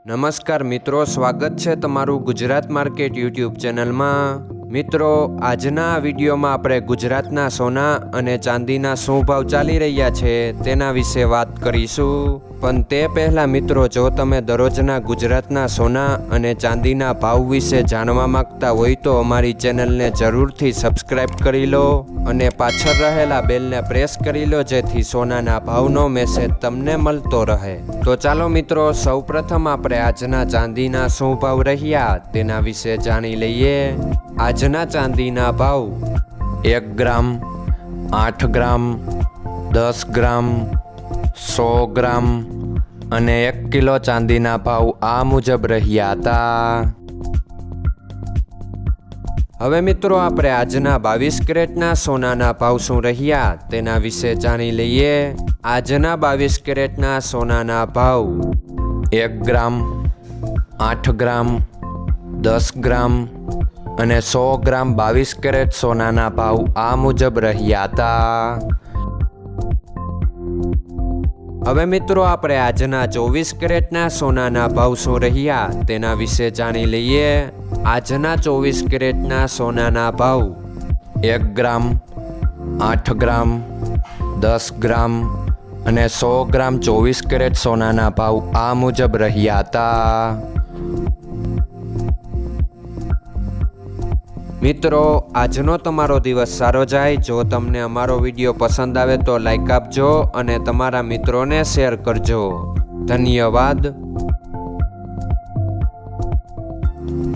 નમસ્કાર મિત્રો, સ્વાગત છે તમારું ગુજરાત માર્કેટ યુટ્યુબ ચેનલમાં। મિત્રો, આજના વિડીયોમાં આપણે ગુજરાતના સોના અને ચાંદીના શું ભાવ ચાલી રહ્યા છે તેના વિશે વાત કરીશું। પણ તે પહેલાં મિત્રો, જો તમે દરરોજના ગુજરાતના સોના અને ચાંદીના ભાવ વિશે જાણવા માંગતા હોય તો અમારી ચેનલને જરૂરથી સબસ્ક્રાઈબ કરી લો અને પાછળ રહેલા બેલને પ્રેસ કરી લો, જેથી સોનાના ભાવનો મેસેજ તમને મળતો રહે। તો ચાલો મિત્રો, સૌપ્રથમ આપણે આજના ચાંદીના શું ભાવ રહ્યા તેના વિશે જાણી લઈએ। આજના ચાંદીના ભાવ 1 ગ્રામ, 8 ગ્રામ, 10 ગ્રામ, 100 ગ્રામ અને 1 કિલો ચાંદીના ભાવ આ મુજબ રહ્યા હતા। હવે મિત્રો, આપણે આજના 22 કેરેટના સોનાના ભાવ શું રહ્યા તેના વિશે જાણી લઈએ। આજના 22 કેરેટના સોનાના ભાવ 1 ગ્રામ, 8 ગ્રામ, 10 ગ્રામ અને 100 ગ્રામ 22 કેરેટ સોનાના ભાવ આ મુજબ રહ્યા હતા। હવે મિત્રો, આપણે આજના 24 કેરેટના સોનાના ભાવ શું રહ્યા તેના વિશે જાણી લઈએ। આજના 24 કેરેટના સોનાના ભાવ 1 ગ્રામ, 8 ગ્રામ, 10 ગ્રામ અને 100 ગ્રામ 24 કેરેટ સોનાના ભાવ આ મુજબ રહ્યા હતા। મિત્રો, આજનો તમારો દિવસ સારો જાય। જો તમને અમારો વિડીયો પસંદ આવે તો લાઈક આપજો અને તમારા મિત્રોને શેર કરજો। ધન્યવાદ।